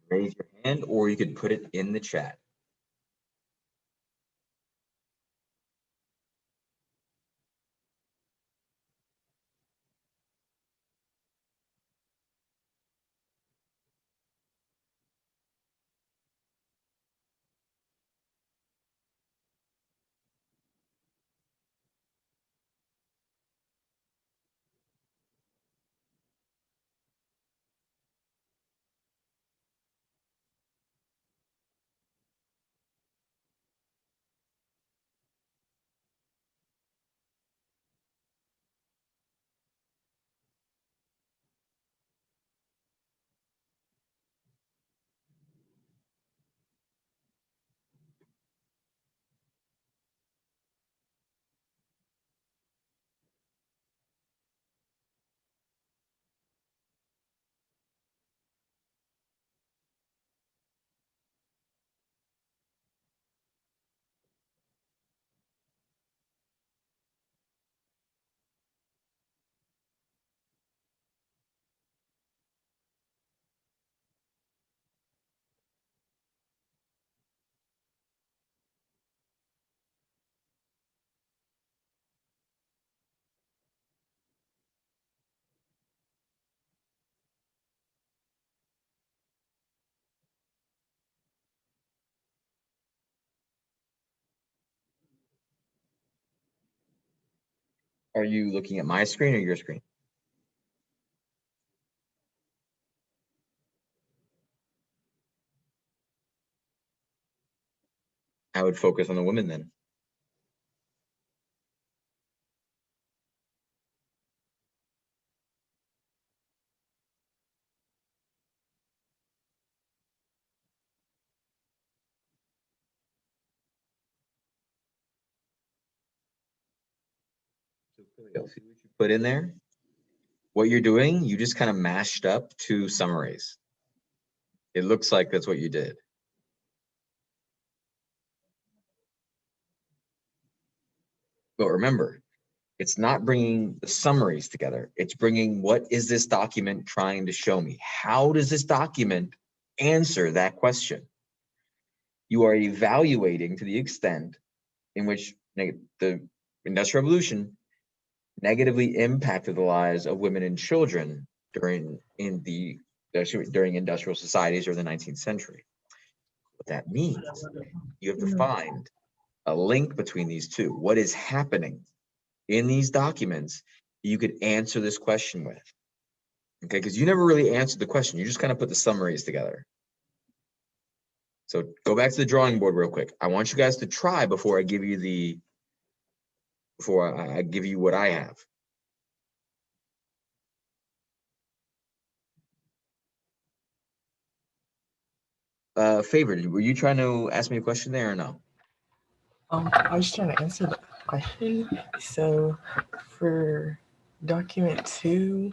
Raise your hand or you could put it in the chat. Are you looking at my screen or your screen? I would focus on the women then. So Khalil, see what you put in there? What you're doing, you just kind of mashed up two summaries. It looks like that's what you did. But remember, it's not bringing the summaries together. It's bringing what is this document trying to show me? How does this document answer that question? You are evaluating to the extent in which the Industrial Revolution negatively impacted the lives of women and children during industrial societies or the 19th century. What that means, you have to find a link between these two. What is happening in these documents you could answer this question with? Okay, because you never really answered the question. You just kind of put the summaries together. So go back to the drawing board real quick. I want you guys to try before I give you what I have. Favor, were you trying to ask me a question there or no? I was trying to answer the question. So for document 2,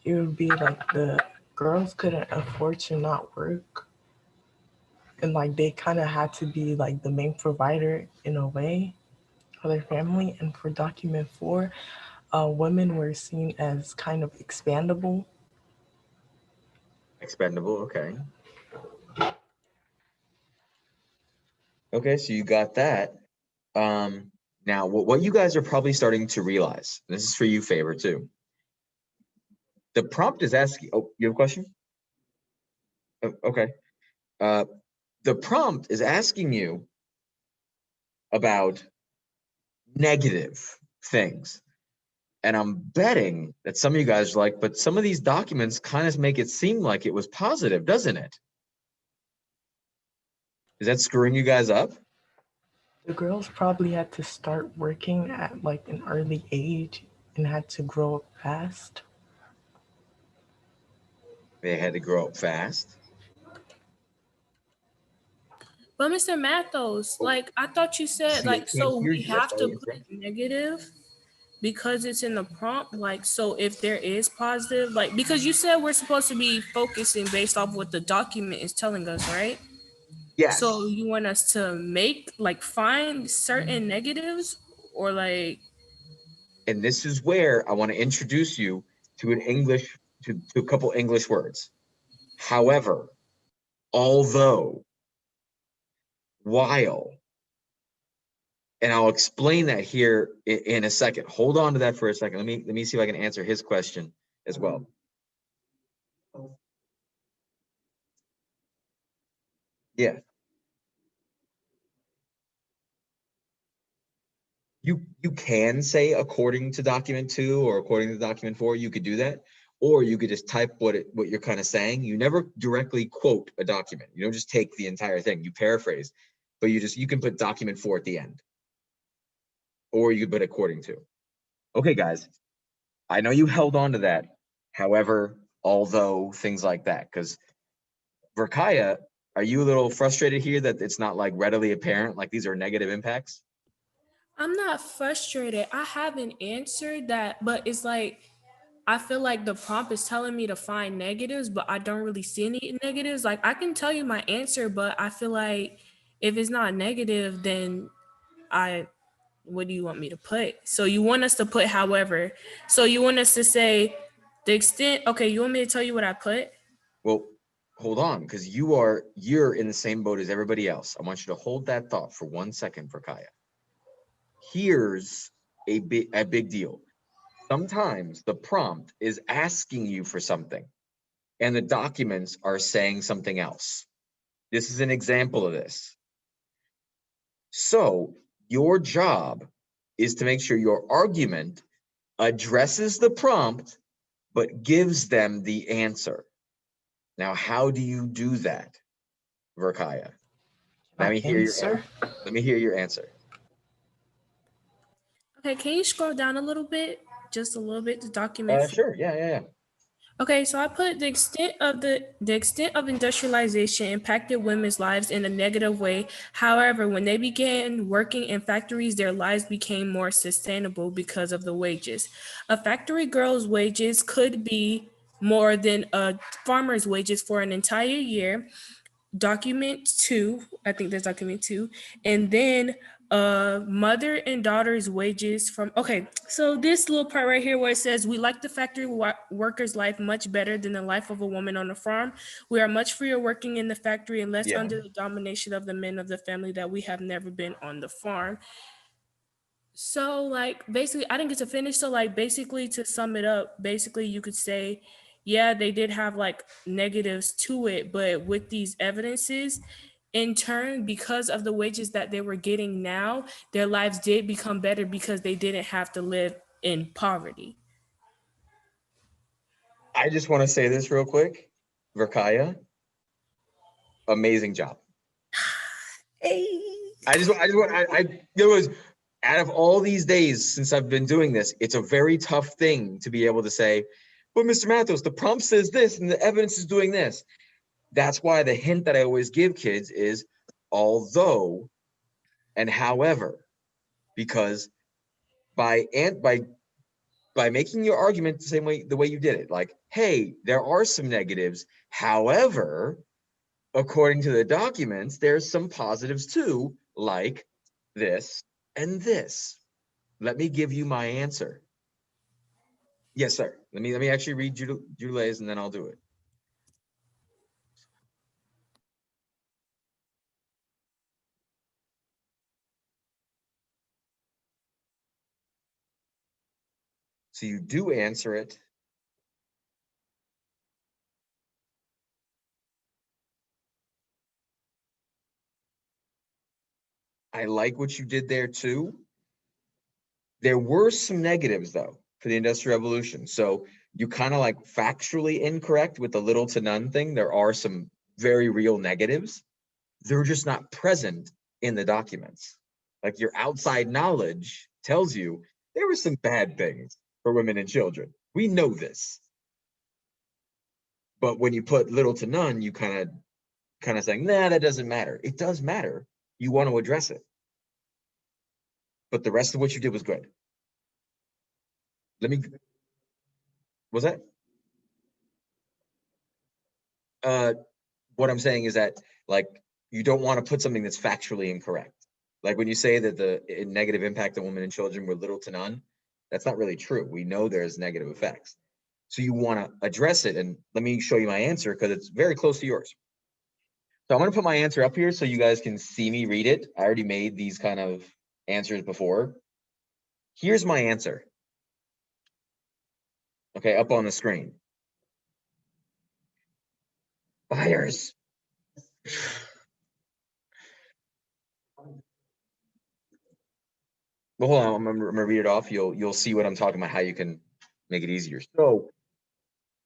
it would be like the girls couldn't afford to not work. And like they kind of had to be like the main provider in a way for their family. And for document 4, women were seen as kind of expandable. Expendable, okay. Okay, so you got that. Now, what you guys are probably starting to realize, this is for you, Favor, too. The prompt is asking, oh, you have a question? Oh, okay. The prompt is asking you about negative things. And I'm betting that some of you guys are like, but some of these documents kind of make it seem like it was positive, doesn't it? Is that screwing you guys up? The girls probably had to start working at like an early age and had to grow up fast. They had to grow up fast. But Mr. Mathos, like I thought you said, See, I like, can't so hear we you. That's have why to I put interrupted you. negative because it's in the prompt. Like, so if there is positive, like, because you said we're supposed to be focusing based off what the document is telling us, right? Yes. So you want us to find certain negatives or like. And this is where I want to introduce you to to a couple English words. However, although, while, and I'll explain that here in a second. Hold on to that for a second. Let me see if I can answer his question as well. Yeah. You can say according to document 2 or according to document 4, you could do that. Or you could just type what you're kind of saying. You never directly quote a document. You don't just take the entire thing. You paraphrase, but you can put document 4 at the end. Or you could put according to. Okay, guys. I know you held on to that. However, although, things like that. Because Verkaya, are you a little frustrated here that it's not like readily apparent, like these are negative impacts? I'm not frustrated. I haven't answered that, but it's like I feel like the prompt is telling me to find negatives, but I don't really see any negatives. Like I can tell you my answer, but I feel like if it's not negative, then what do you want me to put? So you want us to put however. So you want us to say the extent, okay, you want me to tell you what I put? Well, hold on, because you're in the same boat as everybody else. I want you to hold that thought for 1 second, Verkaya. Here's a big deal. Sometimes the prompt is asking you for something, and the documents are saying something else. This is an example of this. So your job is to make sure your argument addresses the prompt, but gives them the answer. Now, how do you do that, Verkaya? Let me hear Answer. Let me hear your answer. Okay, can you scroll down a little bit? Just a little bit to document. Sure. Yeah. Okay, so I put the extent of industrialization impacted women's lives in a negative way. However, when they began working in factories, their lives became more sustainable because of the wages. A factory girl's wages could be more than a farmer's wages for an entire year. Document 2, I think that's document 2, and then mother and daughter's wages from, okay, so this little part right here where it says we like the factory worker's life much better than the life of a woman on a farm. We are much freer working in the factory and less Yeah. under the domination of the men of the family that we have never been on the farm. So like basically I didn't get to finish. So like basically to sum it up, basically you could say, yeah, they did have like negatives to it, but with these evidences, in turn, because of the wages that they were getting now, their lives did become better because they didn't have to live in poverty. I just want to say this real quick. Verkaya, amazing job. There was, out of all these days since I've been doing this, it's a very tough thing to be able to say, but Mr. Mathos, the prompt says this and the evidence is doing this. That's why the hint that I always give kids is although and however, because by making your argument the same way, the way you did it, like, hey, there are some negatives. However, according to the documents, there's some positives too, like this and this. Let me give you my answer. Yes, sir. Let me actually read Jules and then I'll do it. So you do answer it. I like what you did there too. There were some negatives though for the Industrial Revolution. So you kind of like factually incorrect with the little to none thing. There are some very real negatives. They're just not present in the documents. Like your outside knowledge tells you there were some bad things for women and children. We know this. But when you put little to none, you kind of saying, nah, that doesn't matter. It does matter. You want to address it. But the rest of what you did was good. Was that? What I'm saying is that, like, you don't want to put something that's factually incorrect. Like when you say that the negative impact on women and children were little to none, that's not really true. We know there's negative effects. So you want to address it. And let me show you my answer because it's very close to yours. So I'm going to put my answer up here so you guys can see me read it. I already made these kind of answers before. Here's my answer. Okay, up on the screen. Buyers. Well, hold on, I'm gonna read it off. You'll see what I'm talking about, how you can make it easier. So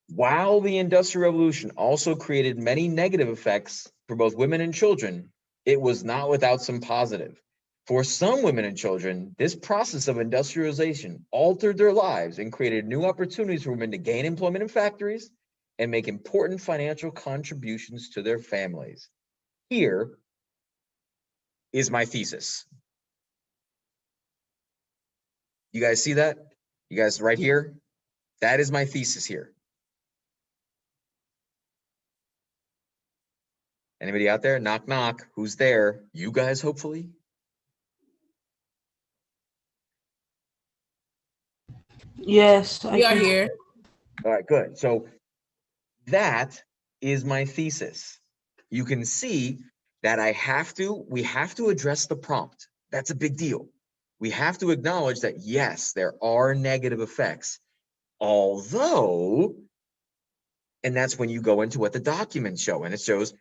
while the Industrial Revolution also created many negative effects for both women and children, it was not without some positive. For some women and children, this process of industrialization altered their lives and created new opportunities for women to gain employment in factories and make important financial contributions to their families. Here is my thesis. You guys see that? You guys right here? That is my thesis here. Anybody out there? Knock, knock. Who's there? You guys, hopefully. Yes, We are here. All right, good. So that is my thesis. You can see that we have to address the prompt. That's a big deal. We have to acknowledge that, yes, there are negative effects, although, and that's when you go into what the documents show, and it shows,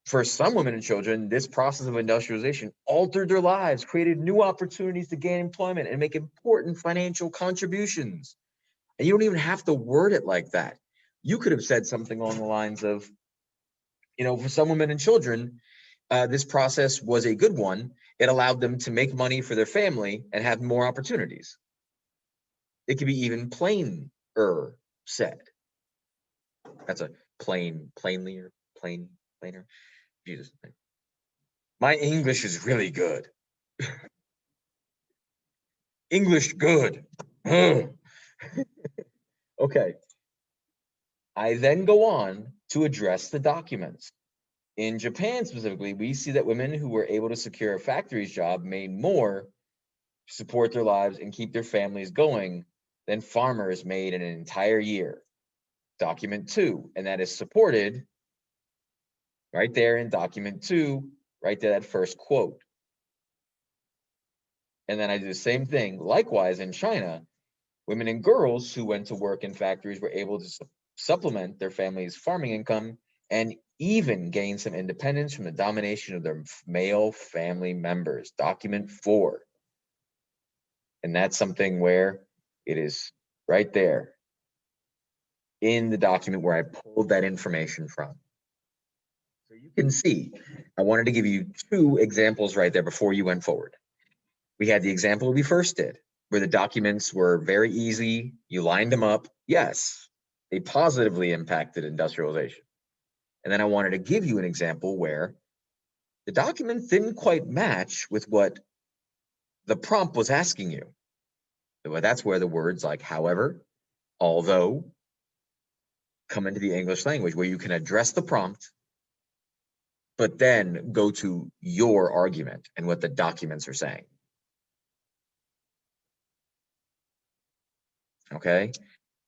For some women and children, this process of industrialization altered their lives, created new opportunities to gain employment and make important financial contributions. And you don't even have to word it like that. You could have said something along the lines of, for some women and children, this process was a good one. It allowed them to make money for their family and have more opportunities. It could be even plainer said. That's a plainer. Jesus. My English is really good. English good. Okay. I then go on to address the documents. In Japan specifically, we see that women who were able to secure a factory's job made more to support their lives and keep their families going than farmers made in an entire year. Document 2, and that is supported right there in document 2, right there, that first quote. And then I do the same thing. Likewise, in China, women and girls who went to work in factories were able to supplement their family's farming income and even gain some independence from the domination of their male family members. Document 4. And that's something where it is right there in the document where I pulled that information from. So you can see, I wanted to give you 2 examples right there before you went forward. We had the example we first did, where the documents were very easy. You lined them up. Yes, they positively impacted industrialization. And then I wanted to give you an example where the document didn't quite match with what the prompt was asking you. So that's where the words like however, although come into the English language, where you can address the prompt, but then go to your argument and what the documents are saying. Okay.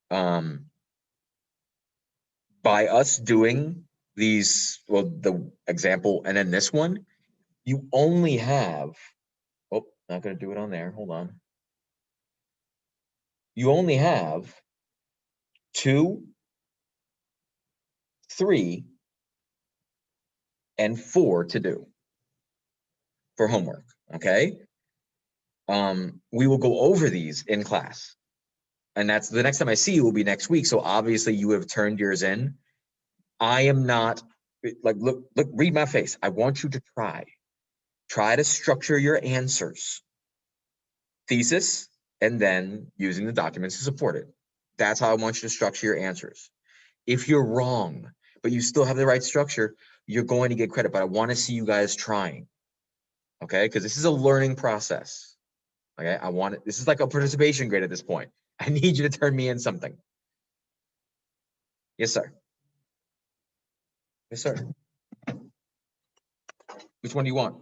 By us doing these, well, the example and then this one, you only have, oh, not going to do it on there. Hold on. You only have 2, 3, and 4 to do for homework. Okay. We will go over these in class. And that's the next time I see you will be next week. So obviously you have turned yours in. I am not like, look, read my face. I want you to try to structure your answers, thesis, and then using the documents to support it. That's how I want you to structure your answers. If you're wrong, but you still have the right structure, you're going to get credit, but I want to see you guys trying. Okay. Because this is a learning process. Okay. This is like a participation grade at this point. I need you to turn me in something. Yes, sir. Yes, sir. Which one do you want?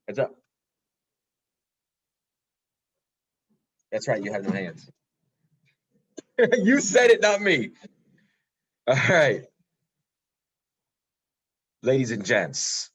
Heads up. That's right. You have the hands. You said it, not me. All right. Ladies and gents,